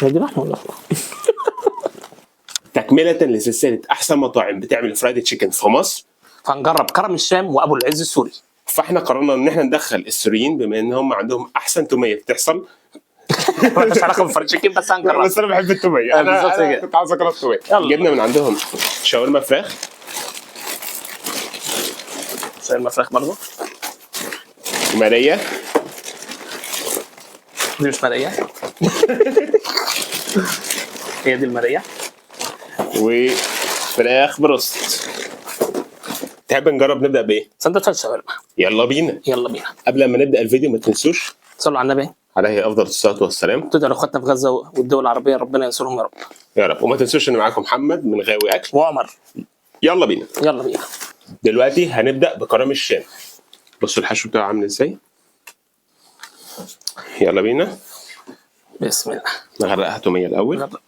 هي دي لحمه ولا تكمله لسلسله احسن مطاعم بتعمل فرايد تشيكن في مصر، فنجرب كرم الشام وابو العز السوري. فاحنا قررنا ان احنا ندخل السوريين بما ان هم عندهم احسن توميه بتحصل. مش علاقه بالفرايد تشيكن بس هنجرب. بس انا بحب التوميه، انا كنت عاوز اجرب التوميه. جبنا من عندهم شاورما فراخ، شاورما فراخ برضه، ماريه، دي مش ماريه هي دي الماريه، وفراخ بروست. تحب نجرب نبدا بايه؟ سندوتشات شاورما. يلا بينا. يلا بينا. قبل ما نبدا الفيديو ما تنسوش صلوا على النبي عليه افضل الصلاه والسلام. تدعوا لاخواتنا في غزه والدول العربيه ربنا ينصرهم يا رب. يا رب. وما تنسوش ان معاكم محمد من غاوي اكل وعمر. يلا بينا. يلا بينا. دلوقتي هنبدا بكرم الشام. بصوا الحشو بتاعه عامل ازاي. يلا بينا. بسم الله. نغرقها توميه الاول. يلا.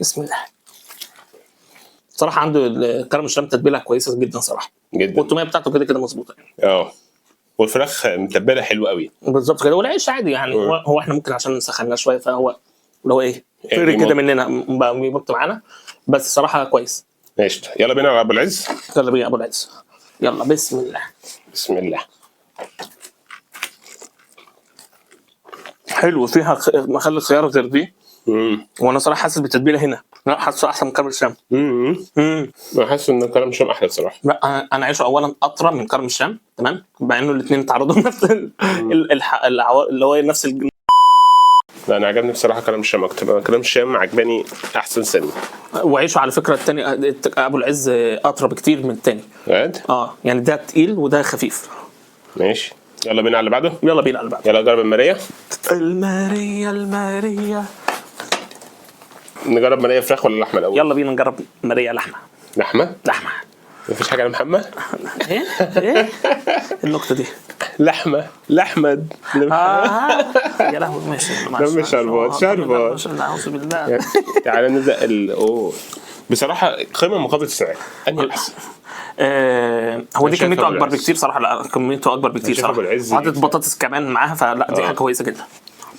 بسم الله. صراحه عنده كرم الشام تتبيله كويسه جدا صراحه جدا، والتوميه بتاعته كده كده مظبوطه. والفراخ متبله حلوه قوي بالظبط كده، والعيش عادي يعني. هو احنا ممكن عشان سخناه شويه فهو اللي هو ايه فرق كده مننا بقى بيبط معانا، بس صراحه كويس. ماشي. يلا بينا يا ابو العز. يلا بينا ابو العز. يلا بسم الله. بسم الله. حلو، فيها مخلل خيار غير دي. وانا صراحه حاسس بالتتبيله هنا، لا حاسه احسن من كرم الشام. انا حاسس ان كرم الشام احلى بصراحه. لا انا عايشه اولا اطرى من كرم الشام، تمام، مع انه الاثنين تعرضوا لنفس اللي هو نفس لا انا عجبني بصراحه كرم الشام اكتر. كرم الشام عجباني احسن سنه. وعيشه على فكره الثاني ابو العز اطرى بكتير من الثاني. بجد؟ يعني ده تقيل وده خفيف. ماشي. يلا بينا على اللي بعده. يلا بينا على اللي بعده. يلا نجرب الماريه. الماريه. نجرب ماريه فراخ ولا لحمه الاول؟ يلا بينا نجرب ماريه لحمه. لحمه. مفيش حاجه لمحمد. ايه النقطه دي؟ لحمه يا لهوي. ماشي. مش شربات. اعوذ بالله. تعالى نبدا بصراحه قيمه مقابل سعر انهي احسن؟ هو دي كميته اكبر بكتير صراحه. لا كميته اكبر بكتير صراحه. حاطط بطاطس كمان معاها، فلا دي حاجه كويسه جدا.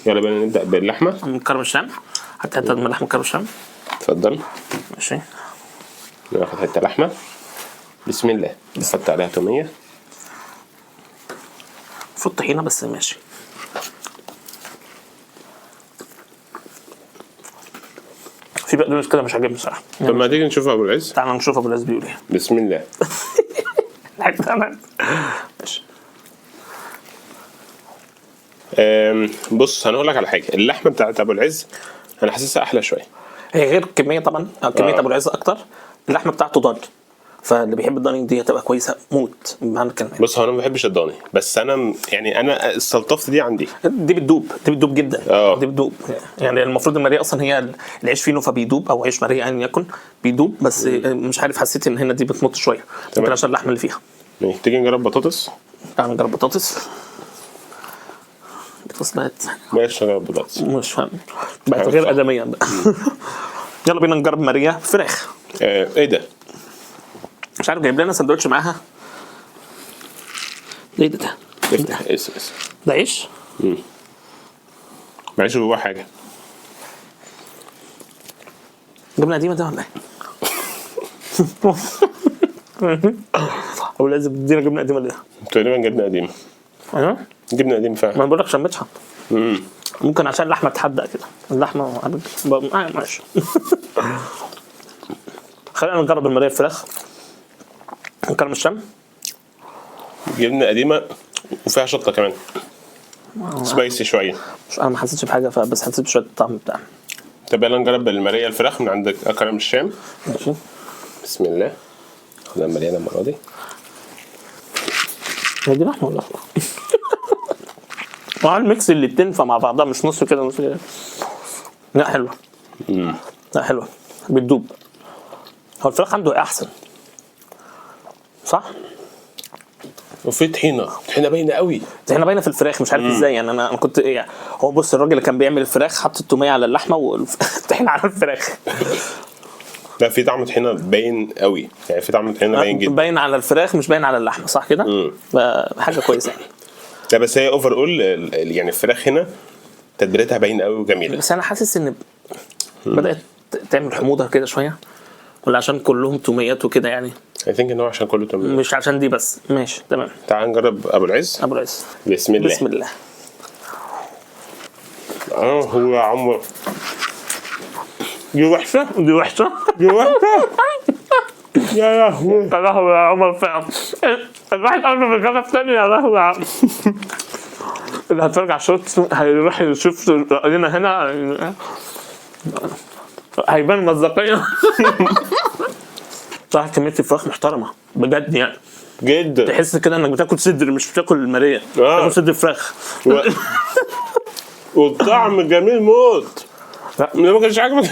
يلا بينا نبدا باللحمه من كرم الشام. حتى من لحمه كرم الشام. اتفضل. ماشي. ناخد حته لحمه. بسم الله. نحط عليها توميه. فوت طحينه بس. ماشي. في بقدونس كده مش عاجبني صراحه. طب ما تيجي نشوف ابو العز. تعالى نشوف ابو العز بيقول ايه. بسم الله. ماشي. بص هنقول لك على حاجه. اللحمه بتاعت ابو العز انا حاسسها احلى شويه. هي غير الكميه طبعا. كميه ابو العز اكتر. اللحمه بتاعته ضاني، فاللي بيحب الضاني دي هتبقى كويسه موت بمعنى الكلمه. بص هو انا ما بحبش الضاني، بس انا يعني انا السلطفت دي عندي. دي بتدوب جدا. دي بتدوب. يعني المفروض الماريه اصلا هي العيش فينو فبيدوب، او عيش ماريه ان يكن بيدوب، بس مش عارف حسيت ان هنا دي بتمط شويه ممكن عشان اللحمه اللي فيها. تيجي نجرب بطاطس. تعال نجرب بطاطس. بقت ماشي. نجرب بطاطس. مش فاهم، بقت غير ادميه بقى. يلا بينا نجرب ماريه فراخ. ايه ده؟ مش عارف جايب لنا سندوتش معاها. ايه ده؟ افتح. ده عيش؟ معلش جواه حاجه. جبنه قديمه ده ولا ايه؟ او لازم تدينا جبنه قديمه ليه؟ تقريبا جبنه قديمه. ايوه جبنه قديمه فعلا. ما بقول لك شمتها. ممكن عشان اللحمه تحدق كده. اللحمه ماشي. خلينا نجرب الماريه الفراخ. كرم الشام. جبنه قديمه وفيها شطه كمان. سبايسي شويه. انا ما حسيتش بحاجه، بس حسيت بشويه الطعم بتاعها. طب يلا نجرب الماريه الفراخ من عند كرم الشام. ماشي. بسم الله. خدها مليانه المره دي. هي دي لحمه ولا الميكس اللي بتنفع مع بعضها، مش نص كده نص كده. لا حلوه. لا حلوه بتدوب. هو الفراخ عنده احسن صح؟ وفي طحينه باينه قوي. طحينه باينه في الفراخ، مش عارف ازاي يعني. انا كنت يعني هو بص الراجل اللي كان بيعمل الفراخ حط التوميه على اللحمه والطحينه على الفراخ. لا في طعم طحينه باين قوي، يعني في طعم طحينه باين جدا، باين على الفراخ مش باين على اللحمه، صح كده؟ حاجه كويسه يعني. لا بس هي اوفر اول يعني الفراخ هنا تتبيلتها باين قوي وجميله. بس انا حاسس ان بدات تعمل حموضه كده شويه، ولا عشان كلهم توميات وكده يعني؟ I think ان هو عشان كله توميه، مش عشان دي بس. ماشي تمام. تعال نجرب ابو العز. ابو العز. بسم الله. بسم الله. هو يا عمر دي وحشه، دي وحشه، دي وحشه يا لهوي. يا لهوي يا عمر فعلا. الواحد قبل ما يجرب تاني يا لهوي يا عم. اللي هترجع شوت هيروح يشوف رأينا هنا هيبان مصداقية. صح كمية الفراخ محترمة بجد يعني، جدا. تحس كده انك بتاكل صدر مش بتاكل المارية، بتاكل صدر فراخ. والطعم جميل موت. لا ما كانش عاجبك؟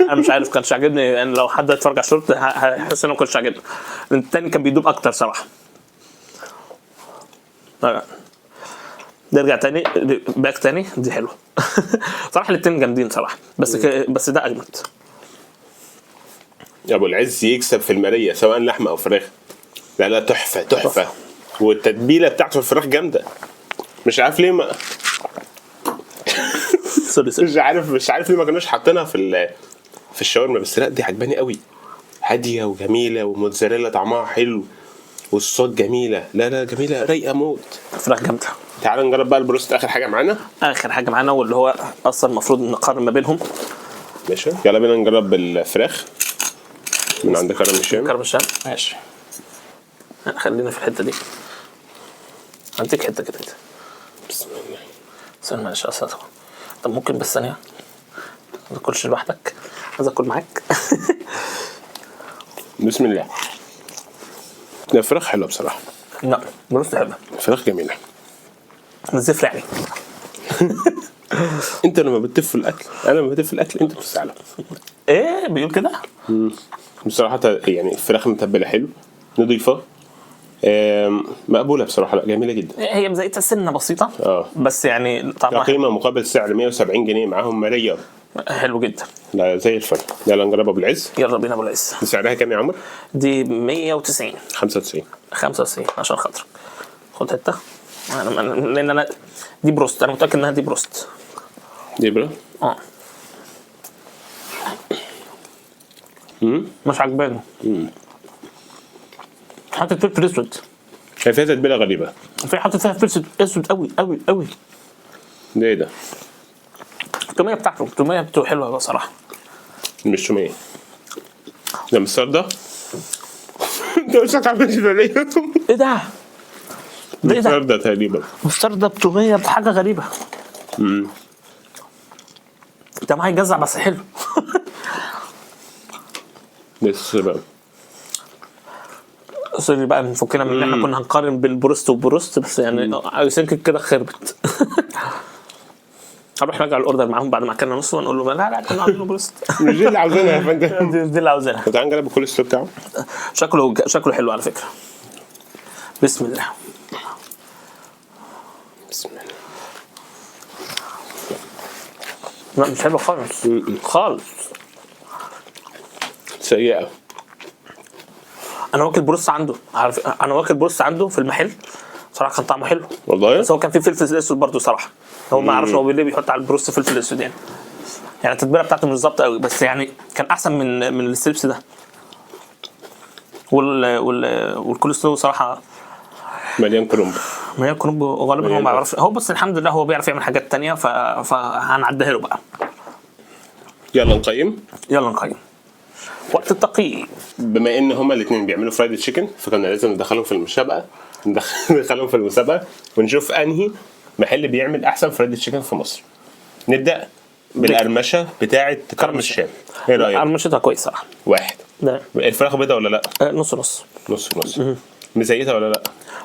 انا مش عارف، كانش عاجبني يعني. لو حد اتفرج على الشورت هيحس انه ما كانش عاجبني. التاني كان بيدوب اكتر صراحة. نرجع تاني باك تاني، دي حلوه. صراحه الاتنين جامدين صراحه، بس ده اجمد. ابو العز يكسب في الماريه سواء لحمه او فراخ. لا لا تحفه تحفه، والتتبيله بتاعته الفراخ جامده. مش عارف ليه ما مش عارف ليه ما كانوش حاطينها في الشاورما، بس لا دي عجباني قوي، هاديه وجميله وموتزاريلا طعمها حلو والصوت جميله. لا لا جميله رايقه موت، فراخ جامده. تعال نجرب بقى البروست اخر حاجه معانا. اخر حاجه معانا واللي هو اصلا المفروض نقارن ما بينهم. ماشي يلا بينا نجرب الفراخ من عند كرم الشام. كرم الشام ماشي. خلينا في الحته دي، هديك حته كده. بسم الله. استنى معلش اصلا. طب ممكن بس ثانيه ما تاكلش لوحدك، عايز اكل معاك. بسم الله. الفراخ حلوه بصراحه. لا بروست حلو، الفراخ جميله. الزفر يعني. انت لما بتتف الاكل، انا لما بتف الاكل انت بتزعل. ايه بيقول كده؟ بصراحه يعني الفراخ متبله حلو، نظيفه، مقبوله بصراحه. لا جميله جدا. هي مزيتها سنه بسيطه بس يعني طعمها قيمه مقابل سعر 170 جنيه معاهم ماريه. حلو جدا. لا زي الفل. يلا نجرب ابو العز. يلا بينا ابو العز. سعرها كام يا عمر؟ دي 190. 95 عشان خاطرك. خد حته لان انا دي بروست، انا متاكد انها دي بروست. دي برو؟ مش عجباني. حاطط فلفل اسود. هي فيها تتبيله غريبه. في حاطط فيها فلفل اسود قوي قوي قوي. ده ايه ده؟ التوميه بتاعته حلوه بصراحه. مش توميه ده مستردة. انت مش هتعمل كده ليه؟ ايه ده؟ مستردة تقريبا. مستردة بتوميه بحاجه غريبه. ده معايا جزع بس حلو. لسه بقى سوري بقى نفكنا من اللي احنا كنا هنقارن بين بروست وبروست، بس يعني عايزين كده خربت. هروح راجع الاوردر معاهم بعد ما كنا نص ونقول له لا كنا عاملين بروست. مش دي اللي عاوزينها يا فندم. دي اللي عاوزينها. تعال نجرب الكول سلو بتاعه. شكله حلو على فكره. بسم الله. بسم الله. لا مش حلو خالص خالص. سيئة. انا واكل بروست عنده، عارف انا واكل بروست عنده في المحل صراحه، كان طعمه حلو والله. بس هو كان فيه فلفل اسود برضه صراحه. هو ما اعرفش هو ليه بيحط على البروست فلفل اسود يعني التتبيله بتاعته مش ظابطه قوي، بس يعني كان احسن من الستريبس ده. والكول سلو صراحه مليان كرومب. غالبا هو ما يعرفش هو، بس الحمد لله هو بيعرف يعمل حاجات تانية فهنعديها له بقى. يلا نقيم. وقت التقييم. بما ان هما الاثنين بيعملوا فرايد تشيكن، فكنا لازم ندخلهم في المسابقه ونشوف انهي محل بيعمل احسن فرايد تشيكن في مصر. نبدا بالقرمشه بتاعه كرم الشام. ايه رايك؟ قرمشتها كويس صراحه. واحد. ده الفراخ بيضه ولا لا؟ نص. مزيتها ولا لا؟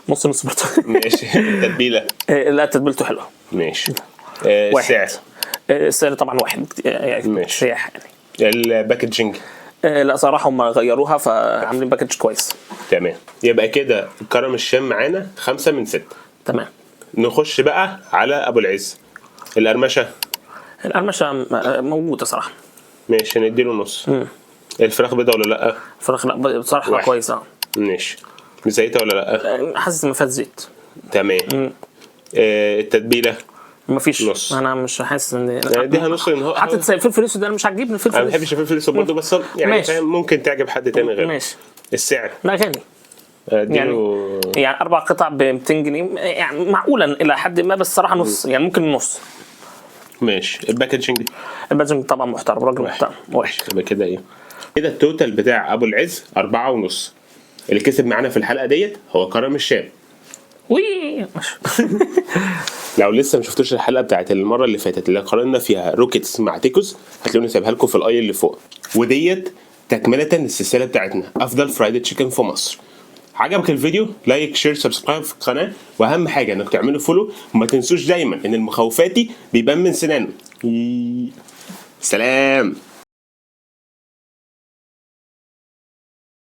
نص برضه. ماشي. التتبيله؟ لا تتبيلته حلوه. ماشي. السعر؟ السعر طبعا واحد ماشي. سياح يعني. الباكجينج؟ لا صراحه هم غيروها فعاملين باكج كويس. تمام. يبقى كده كرم الشام معانا 5 من 6. تمام. نخش بقى على ابو العز. القرمشه موجوده صراحه. ماشي نديله نص. الفراخ بيضة ولا لا؟ الفراخ لا بصراحه واحد. كويسه. ماشي. مزيتة ولا لا؟ حاسس ما فيها زيت. تمام. التتبيلة مفيش نص. انا مش حاسس ان يعني اديها نص، لان هو حتى الفلفل الاسود انا مش عاجبني الفلفل انا ما الاسود. بحبش الفلفل الاسود برضه، بس يعني ماشي. فاهم ممكن تعجب حد تاني غير. ماشي. السعر لا غالي اديله يعني 4 قطع ب 200 جنيه يعني معقولا الى حد ما، بس صراحه نص يعني ممكن نص. ماشي. الباكجينج الباجنج طبعا محترم، راجل محترم. واحد. يبقى كده ايه؟ كده التوتال بتاع ابو العز 4.5. اللي كسب معانا في الحلقه ديت هو كرم الشام. وي ماشي. لو لسه ما شفتوش الحلقه بتاعت المره اللي فاتت اللي قارنا فيها روكيتس مع تيكوس، هتلاقوني سايبها لكم في الاي اللي فوق. وديت تكمله للسلسله بتاعتنا افضل فرايدي تشيكن في مصر. عجبك الفيديو؟ لايك شير سبسكرايب في القناه، واهم حاجه انك تعملوا فولو، وما تنسوش دايما ان المخوفاتي بيبان من سنانه. سلام.